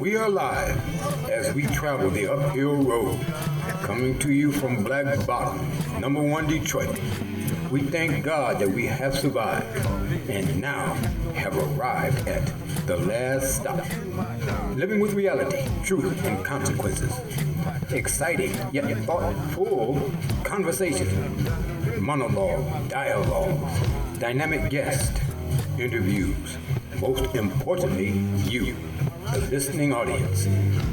We are live as we travel the uphill road, coming to you from Black Bottom, #1 Detroit. We thank God that we have survived and now have arrived at the last stop. Living with reality, truth, and consequences. Exciting yet thoughtful conversations, monologue, dialogues, dynamic guests, interviews. Most importantly, you, the listening audience.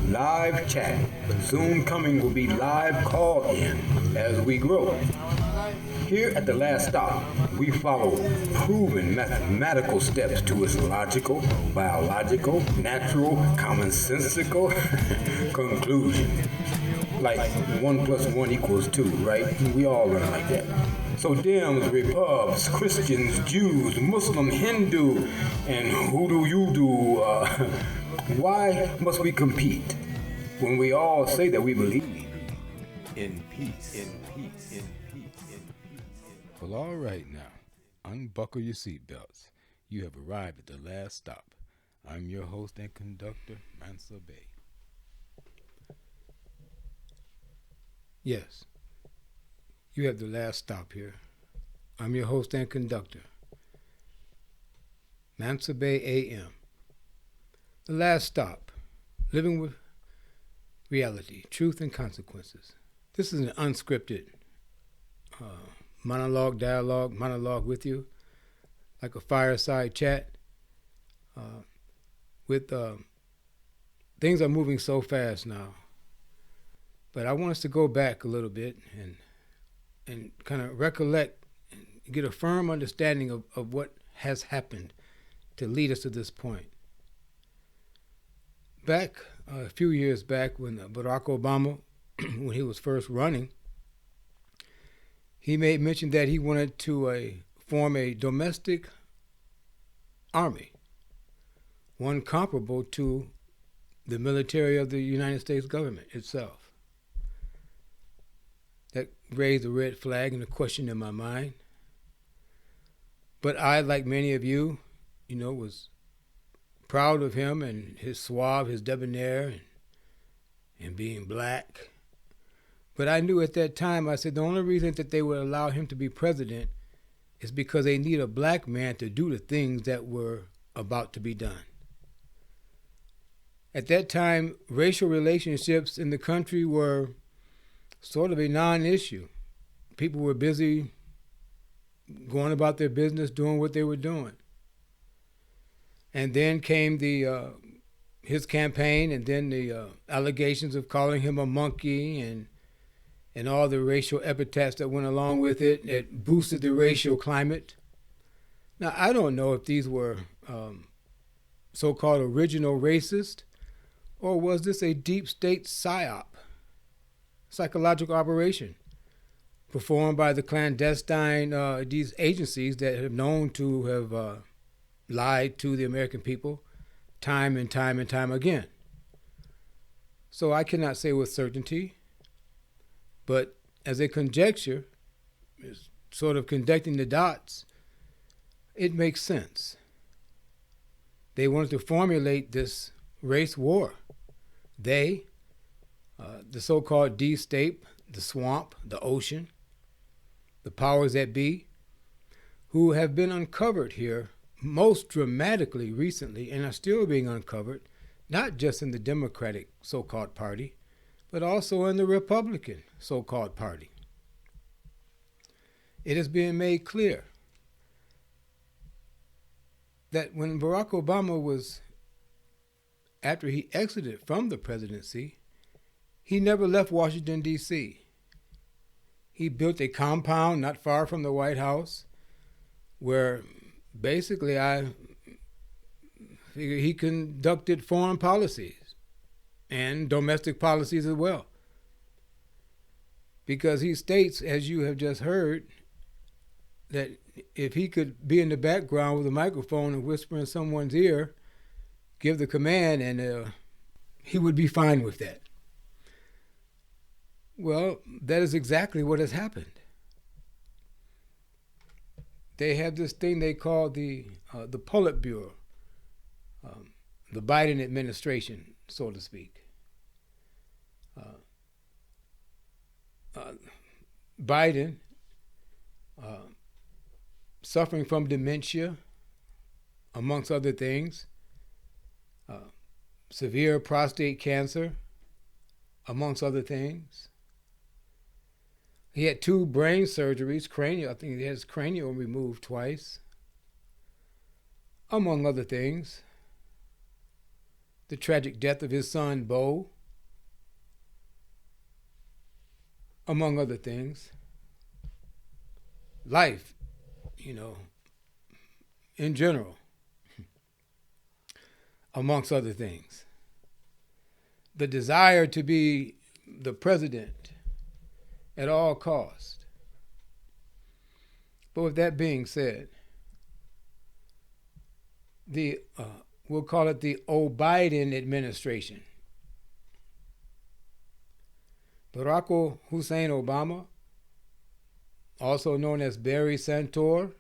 Live chat. Soon coming will be live call-in as we grow. Here at the last stop, we follow proven mathematical steps to its logical, biological, natural, commonsensical conclusion. Like 1 + 1 = 2, right? We all learn like that. So Dems, Repubs, Christians, Jews, Muslim, Hindu, and who do you do? Why must we compete when we all say that we believe in peace? In peace. In peace. In peace. Well, all right now, unbuckle your seatbelts. You have arrived at the last stop. I'm your host and conductor, Mansa Bay. Yes, you have the last stop here. I'm your host and conductor, Mansa Bay AM. The last stop, living with reality, truth, and consequences. This is an unscripted monologue with you, like a fireside chat. Things are moving so fast now. But I want us to go back a little bit and kind of recollect and get a firm understanding of what has happened to lead us to this point. Back a few years back when Barack Obama, when he was first running, he made mention that he wanted to form a domestic army, one comparable to the military of the United States government itself. That raised a red flag and a question in my mind. But I, like many of you, was proud of him and his Suave, his Debonair, and being black. But I knew at that time, I said, the only reason that they would allow him to be president is because they need a black man to do the things that were about to be done. At that time, racial relationships in the country were sort of a non-issue. People were busy going about their business, doing what they were doing. And then came his campaign, and then the allegations of calling him a monkey and all the racial epithets that went along with it. It boosted the racial climate. Now, I don't know if these were so-called original racist, or was this a deep state psyop? Psychological operation performed by the clandestine, these agencies that have known to have lied to the American people time and time and time again. So I cannot say with certainty, but as a conjecture, sort of connecting the dots, it makes sense. They wanted to formulate this race war. They, the so-called D-state, the swamp, the ocean, the powers that be, who have been uncovered here most dramatically recently and are still being uncovered, not just in the Democratic so-called party, but also in the Republican so-called party. It is being made clear that when Barack Obama was, after he exited from the presidency, he never left Washington, D.C. He built a compound not far from the White House where basically I figure he conducted foreign policies and domestic policies as well. Because he states, as you have just heard, that if he could be in the background with a microphone and whisper in someone's ear, give the command, and he would be fine with that. Well, that is exactly what has happened. They have this thing they call the Politburo, the Biden administration, so to speak. Biden, suffering from dementia, amongst other things, severe prostate cancer, amongst other things. He had 2 brain surgeries, cranial. I think he had his cranial removed twice, among other things. The tragic death of his son, Bo, among other things. Life, in general, amongst other things. The desire to be the president at all costs. But with that being said, we'll call it the Biden administration. Barack Hussein Obama, also known as Barry Santor,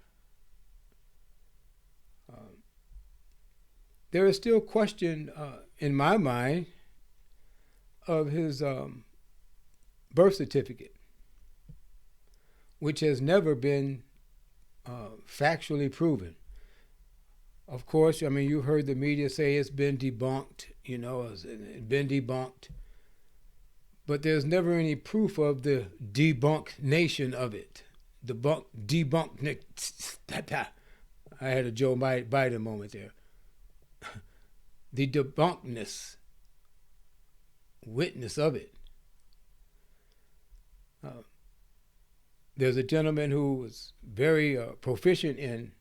there is still question in my mind of his birth certificate, which has never been factually proven. Of course, you've heard the media say it's been debunked, it's been debunked. But there's never any proof of the debunked nation of it. Debunked. I had a Joe Biden moment there. The debunkedness, witness of it. There's a gentleman who was very proficient in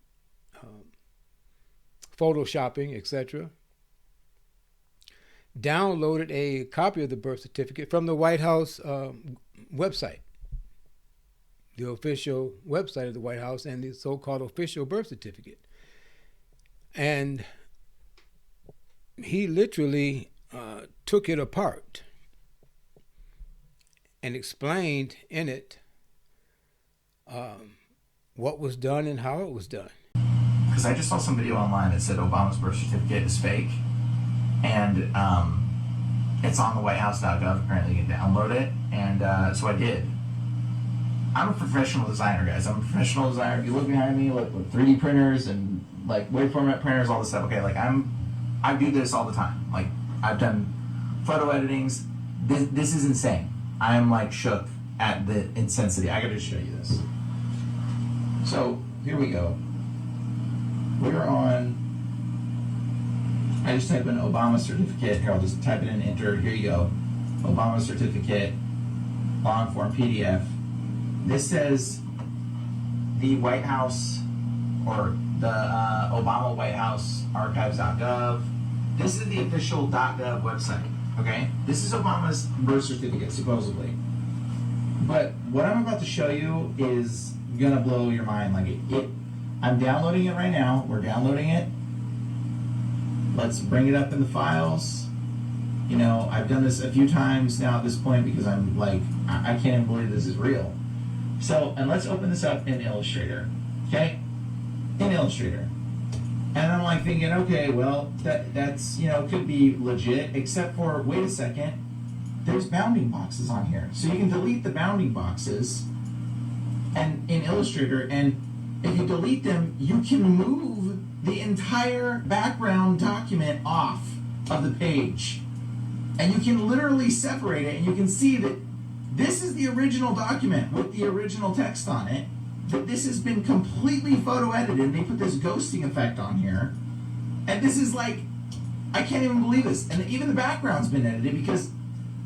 photoshopping, etc., downloaded a copy of the birth certificate from the White House website, the official website of the White House, and the so-called official birth certificate. And he literally took it apart and explained in it what was done and how it was done. Because I just saw some video online that said Obama's birth certificate is fake. And it's on the whitehouse.gov. Apparently you can download it. And so I did. I'm a professional designer, guys. I'm a professional designer. If you look behind me, look with 3D printers and like wave format printers, all this stuff. Okay, like I do this all the time. Like I've done photo editings. This is insane. I'm like shook at the intensity. I gotta just show you this. So here we go. We're on. I just type in Obama certificate. Here, I'll just type it in, enter. Here you go. Obama certificate, long form PDF. This says the White House or the Obama White House archives.gov. This is the official .gov website. Okay, this is Obama's birth certificate supposedly. But what I'm about to show you is gonna blow your mind. Like it I'm downloading it right now. We're downloading it. Let's bring it up in the files. I've done this a few times now at this point because I'm like, I can't even believe this is real. So, and let's open this up in Illustrator, okay? In Illustrator. And I'm like thinking, okay, well, that's, could be legit, except for, wait a second, there's bounding boxes on here. So you can delete the bounding boxes and in Illustrator, and if you delete them, you can move the entire background document off of the page. And you can literally separate it, and you can see that this is the original document with the original text on it, that this has been completely photo edited. They put this ghosting effect on here. And this is like, I can't even believe this. And even the background's been edited because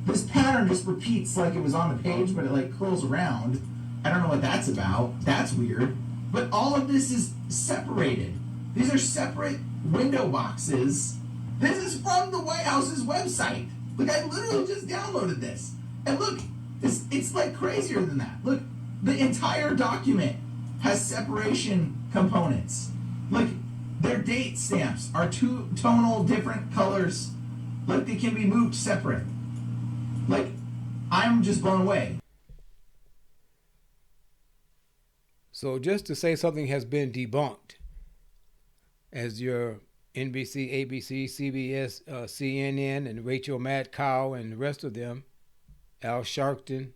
this pattern just repeats like it was on the page, but it like curls around. I don't know what that's about. That's weird. But all of this is separated. These are separate window boxes. This is from the White House's website. Look, I literally just downloaded this. And look, it's like crazier than that. Look, the entire document has separation components. Look, their date stamps are two tonal different colors. Look, they can be moved separate. Like, I'm just blown away. So just to say something has been debunked, as your NBC, ABC, CBS, CNN, and Rachel Madcow and the rest of them, Al Sharpton.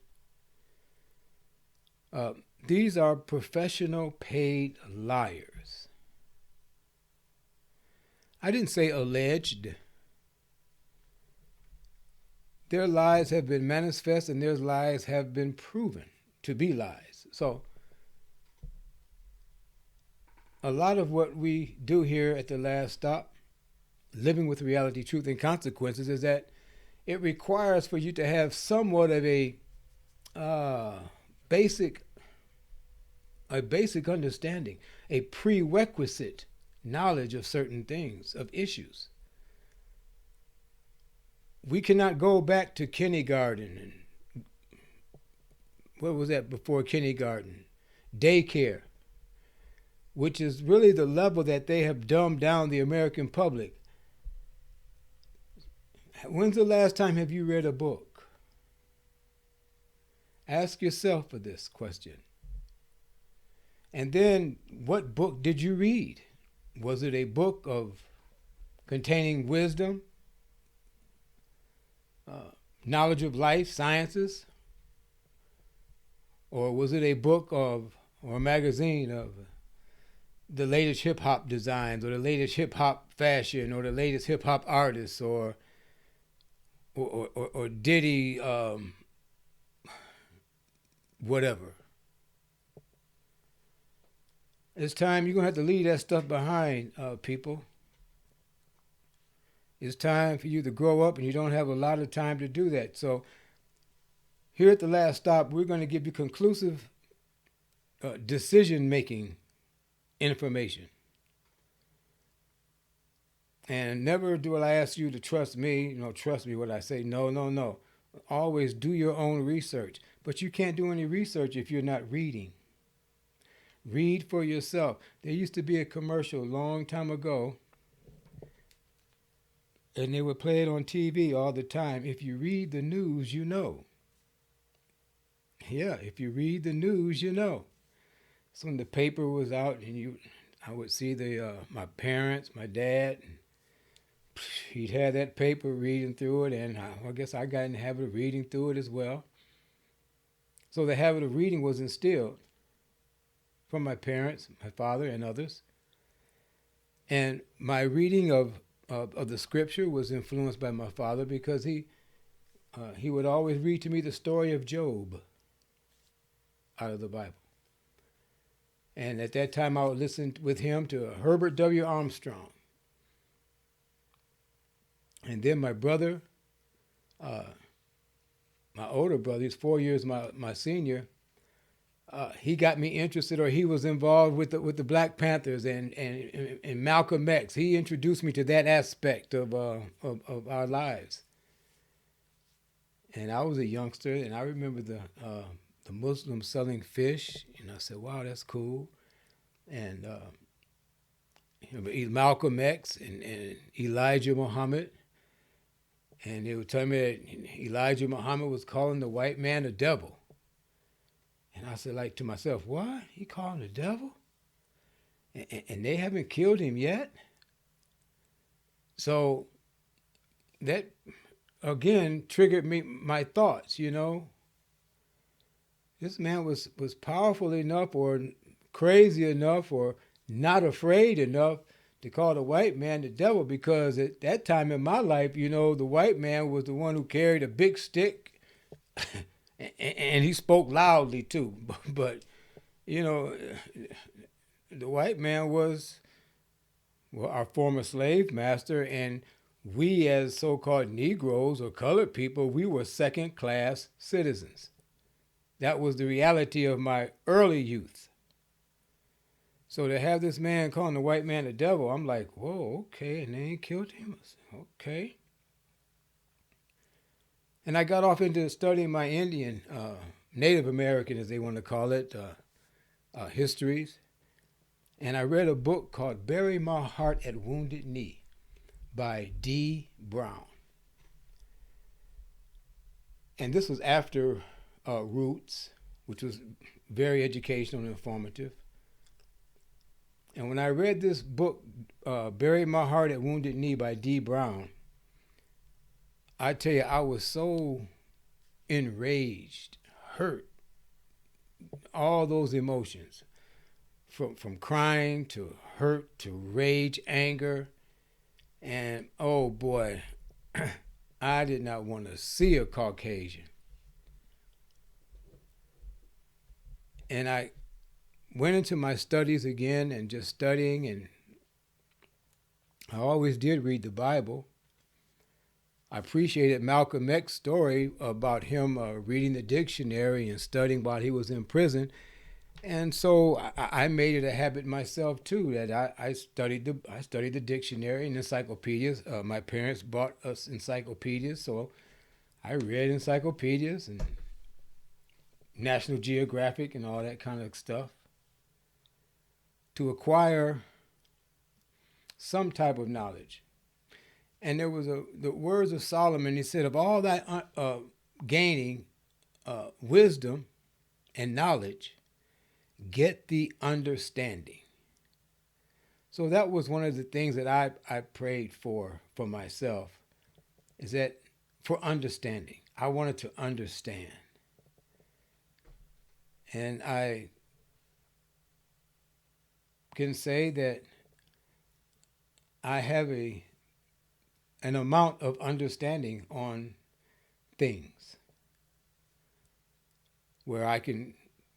These are professional paid liars. I didn't say alleged. Their lies have been manifest and their lies have been proven to be lies. So a lot of what we do here at The Last Stop, Living with Reality, Truth, and Consequences, is that it requires for you to have somewhat of a basic understanding, a prerequisite knowledge of certain things, of issues. We cannot go back to kindergarten and what was that before kindergarten? Daycare, which is really the level that they have dumbed down the American public. When's the last time have you read a book? Ask yourself for this question. And then, what book did you read? Was it a book containing wisdom, knowledge of life, sciences? Or was it a book or a magazine of the latest hip-hop designs, or the latest hip-hop fashion, or the latest hip-hop artists, or Diddy, whatever? It's time. You're going to have to leave that stuff behind, people. It's time for you to grow up, and you don't have a lot of time to do that. So here at The Last Stop, we're going to give you conclusive decision-making information. And never do I ask you to trust me. Trust me what I say. No. Always do your own research. But you can't do any research if you're not reading. Read for yourself. There used to be a commercial a long time ago, and they would play it on TV all the time. If you read the news, you know. Yeah, if you read the news, you know. So when the paper was out, and I would see my parents, my dad, and he'd have that paper reading through it, and I guess I got in the habit of reading through it as well. So the habit of reading was instilled from my parents, my father, and others. And my reading of the scripture was influenced by my father, because he would always read to me the story of Job out of the Bible. And at that time, I would listen with him to Herbert W. Armstrong. And then my brother, my older brother, he's 4 years my senior, he got me interested, or he was involved with the Black Panthers and Malcolm X. He introduced me to that aspect of our lives. And I was a youngster, and I remember the Muslims selling fish, and I said, "Wow, that's cool." And Malcolm X and Elijah Muhammad, and they would tell me that Elijah Muhammad was calling the white man a devil. And I said, like, to myself, what? He called him the devil? And they haven't killed him yet? So that, again, triggered my thoughts, This man was powerful enough, or crazy enough, or not afraid enough to call the white man the devil, because at that time in my life, the white man was the one who carried a big stick and he spoke loudly too. But, the white man was, our former slave master, and we as so-called Negroes or colored people, we were second-class citizens. That was the reality of my early youth. So to have this man calling the white man the devil, I'm like, whoa, okay, and they ain't killed him. I said, okay. And I got off into studying my Indian, Native American, as they want to call it, histories. And I read a book called Bury My Heart at Wounded Knee by D. Brown. And this was after Roots, which was very educational and informative. And when I read this book, Bury My Heart at Wounded Knee by D. Brown, I tell you, I was so enraged, hurt, all those emotions, from crying to hurt to rage, anger. And oh boy, I did not want to see a Caucasian. And I went into my studies again and just studying, and I always did read the Bible. I appreciated Malcolm X's story about him reading the dictionary and studying while he was in prison. And so I made it a habit myself too, that I studied the dictionary and encyclopedias. My parents bought us encyclopedias, so I read encyclopedias and National Geographic and all that kind of stuff to acquire some type of knowledge. And there was the words of Solomon. He said, of all that gaining wisdom and knowledge, get the understanding. So that was one of the things that I prayed for myself, is that for understanding. I wanted to understand. And I can say that I have an amount of understanding on things where I can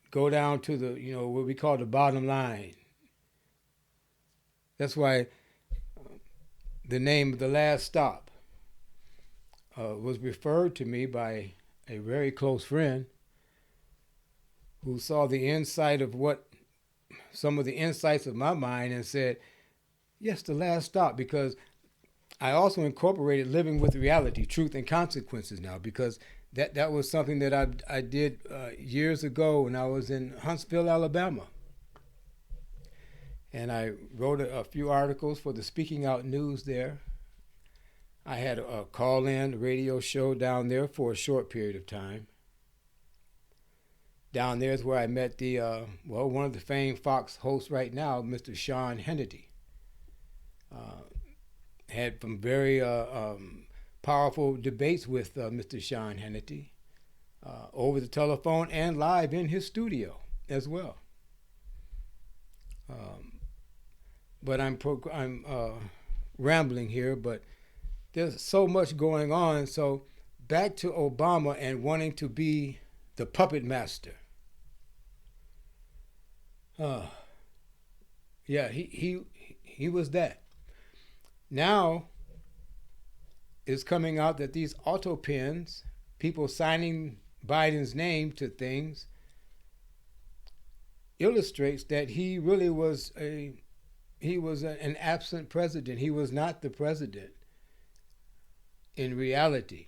go down to the, what we call the bottom line. That's why the name of The Last Stop was referred to me by a very close friend who saw the insight of some of the insights of my mind and said, yes, The Last Stop, because I also incorporated living with reality, truth and consequences now, because that was something that I did years ago when I was in Huntsville, Alabama. And I wrote a few articles for the Speaking Out News there. I had a call-in radio show down there for a short period of time. Down there is where I met one of the famed Fox hosts right now, Mr. Sean Hannity. Had some very powerful debates with Mr. Sean Hannity over the telephone and live in his studio as well. But I'm rambling here, but there's so much going on. So back to Obama and wanting to be the puppet master. Yeah, he was that. Now it's coming out that these auto pens, people signing Biden's name to things, illustrates that he really was an absent president. He was not the president in reality.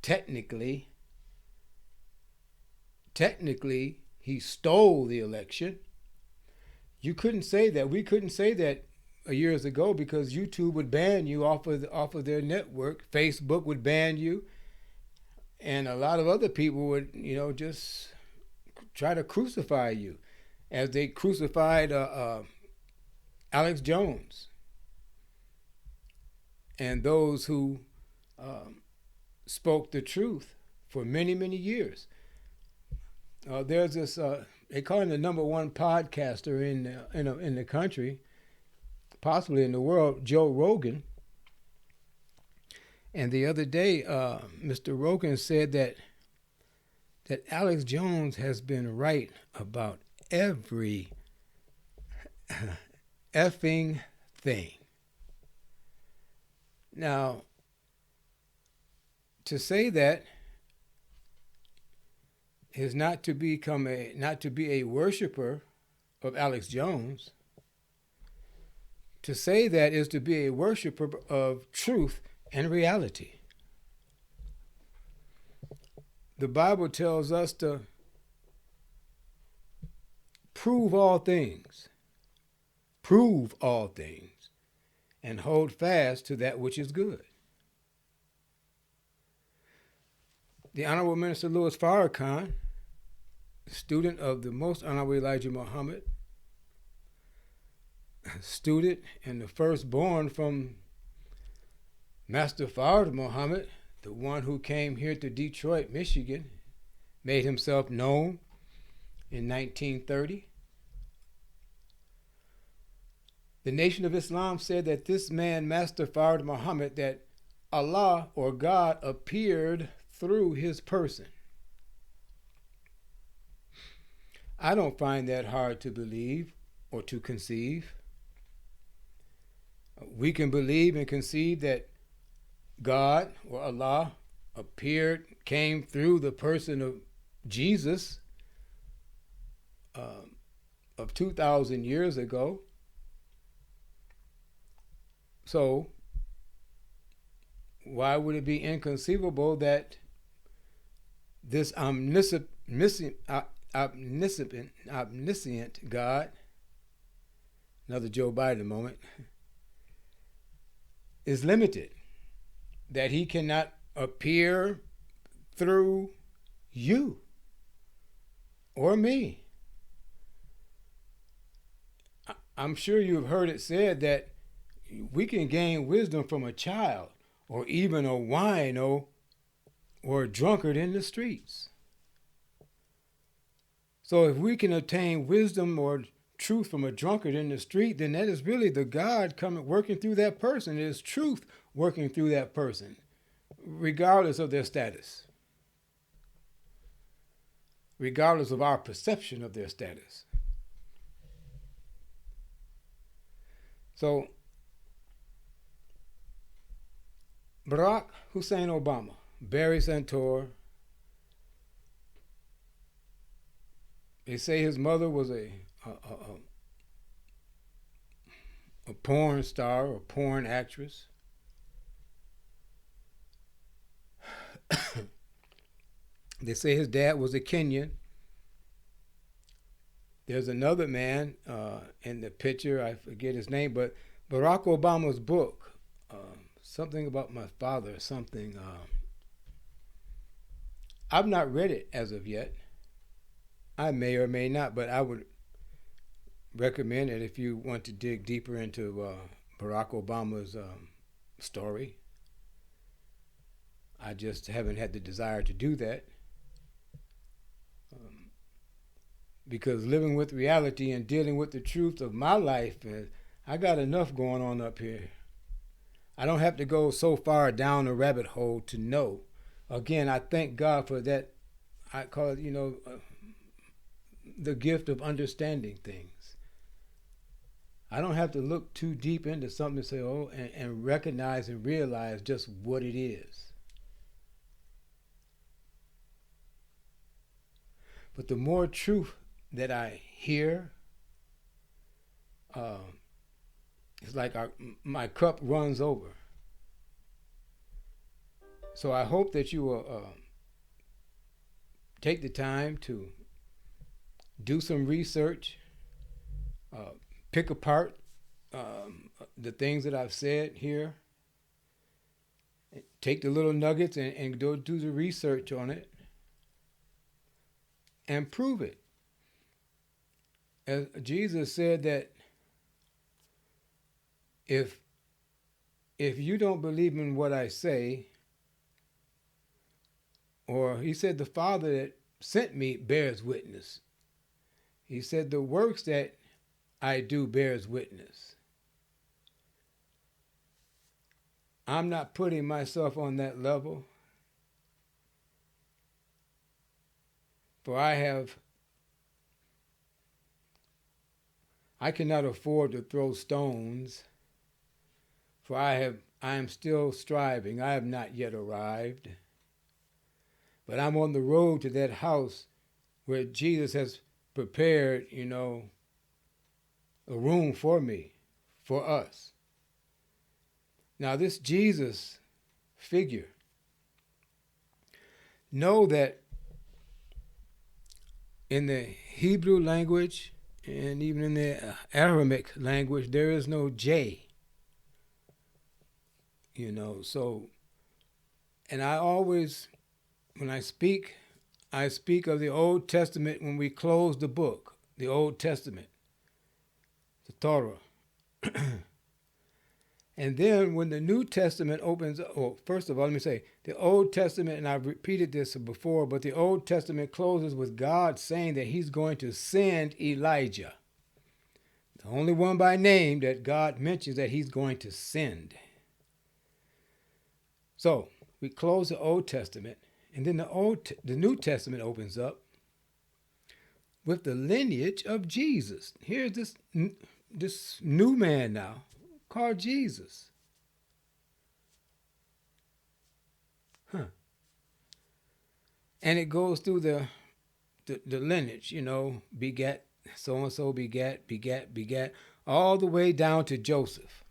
Technically, he stole the election. You couldn't say that. We couldn't say that years ago because YouTube would ban you off of their network. Facebook would ban you, and a lot of other people would, just try to crucify you, as they crucified Alex Jones and those who spoke the truth for many, many years. There's this they call him the number one podcaster in the country, possibly in the world, Joe Rogan. And the other day, Mr. Rogan said that Alex Jones has been right about every effing thing. Now, to say that is not to be a worshiper of Alex Jones. To say that is to be a worshiper of truth and reality. The Bible tells us to prove all things, and hold fast to that which is good. The Honorable Minister Louis Farrakhan, student of the Most Honorable Elijah Muhammad, student and the firstborn from Master Fard Muhammad, the one who came here to Detroit, Michigan, made himself known in 1930. The Nation of Islam said that this man, Master Fard Muhammad, that Allah or God appeared through his person. I don't find that hard to believe or to conceive. We can believe and conceive that God or Allah appeared, came through the person of Jesus of 2,000 years ago. So why would it be inconceivable that this omniscient God, another Joe Biden moment, is limited, that he cannot appear through you or me? I'm sure you've heard it said that we can gain wisdom from a child or even a wino or a drunkard in the streets. So if we can obtain wisdom or truth from a drunkard in the street, then that is really the God coming, working through that person. It is truth working through that person, regardless of their status, regardless of our perception of their status. So Barack Hussein Obama, Barry Santor, they say his mother was a porn star or porn actress. They say his dad was a Kenyan. There's another man in the picture, I forget his name, but Barack Obama's book, something about my father, something. I've not read it as of yet. I may or may not, but I would recommend it if you want to dig deeper into Barack Obama's story. I just haven't had the desire to do that. Because living with reality and dealing with the truth of my life, I got enough going on up here. I don't have to go so far down a rabbit hole to know. Again, I thank God for that. I call it, the gift of understanding things. I don't have to look too deep into something to say, and recognize and realize just what it is. But the more truth that I hear, it's like my cup runs over. So I hope that you will take the time to do some research, pick apart the things that I've said here, take the little nuggets and do the research on it, and prove it. As Jesus said that if you don't believe in what I say, or he said the Father that sent me bears witness. He said the works that I do bears witness. I'm not putting myself on that level, for I cannot afford to throw stones, for I am still striving. I have not yet arrived. But I'm on the road to that house where Jesus has prepared, a room for me, for us. Now, this Jesus figure, know that in the Hebrew language and even in the Aramaic language, there is no J. So, and I always, when I speak of the Old Testament when we close the book, the Old Testament, the Torah. And then when the New Testament opens, oh, first of all, let me say, the Old Testament, and I've repeated this before, but the Old Testament closes with God saying that he's going to send Elijah. The only one by name that God mentions that he's going to send. So we close the Old Testament, and then the New Testament opens up with the lineage of Jesus. Here's this new man now called Jesus. And it goes through the lineage, begat, so-and-so begat, all the way down to Joseph.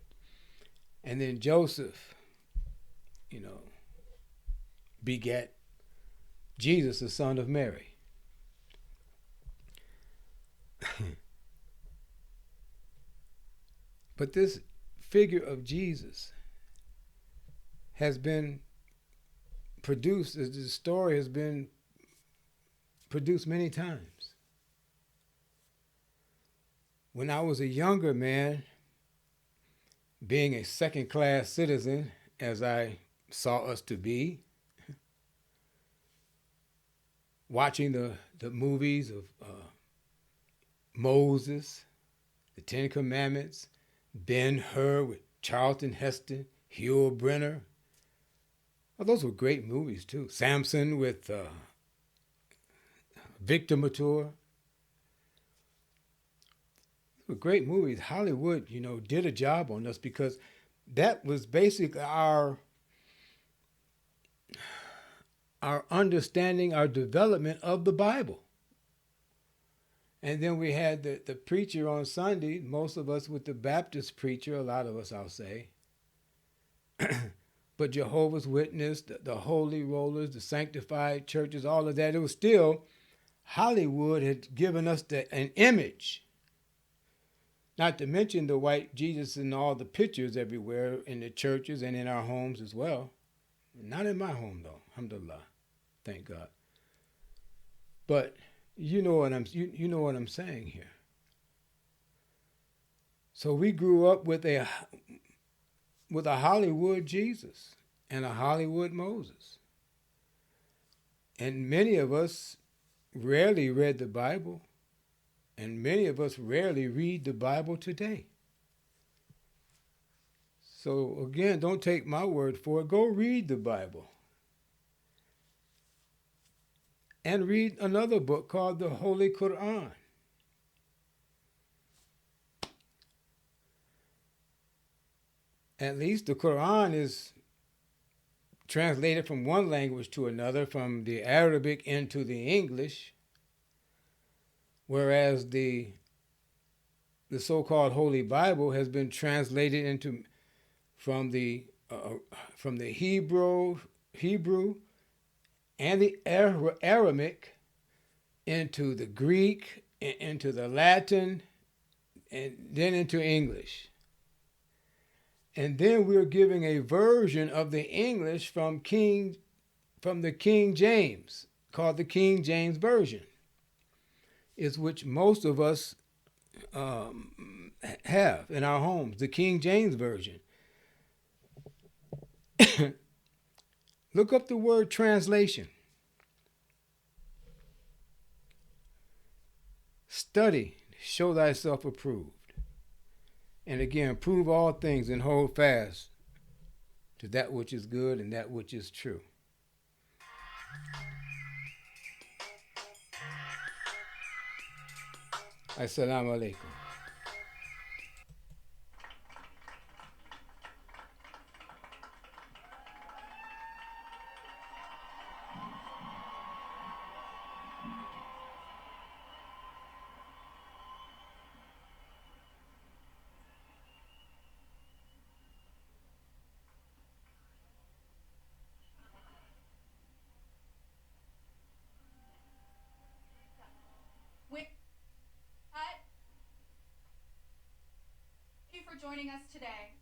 And then Joseph, begat Jesus, the son of Mary. But this figure of Jesus has been produced, as the story has been produced many times. When I was a younger man, being a second-class citizen, as I saw us to be, watching the movies of Moses, the Ten Commandments, Ben-Hur with Charlton Heston, Hugh Brenner. Oh, those were great movies too. Samson with Victor Mature. They were great movies. Hollywood, did a job on us because that was basically our understanding, our development of the Bible. And then we had the preacher on Sunday, most of us with the Baptist preacher, a lot of us, I'll say. But Jehovah's Witness, the Holy Rollers, the Sanctified Churches, all of that, it was still, Hollywood had given us an image. Not to mention the white Jesus and all the pictures everywhere in the churches and in our homes as well. Not in my home, though, alhamdulillah, thank God. But you know what I'm saying here. So we grew up with a Hollywood Jesus and a Hollywood Moses. And many of us rarely read the Bible, and many of us rarely read the Bible today. So again, don't take my word for it. Go read the Bible. And read another book called the Holy Quran. At least the Quran is translated from one language to another, from the Arabic into the English, whereas the so-called Holy Bible has been translated from the Hebrew and the Aramaic into the Greek, into the Latin, and then into English. And then we're giving a version of the English from the King James, called the King James Version, is which most of us have in our homes, the King James Version. Look up the word translation. Study, show thyself approved. And again, prove all things and hold fast to that which is good and that which is true. Assalamu alaikum. Thank you for joining us today.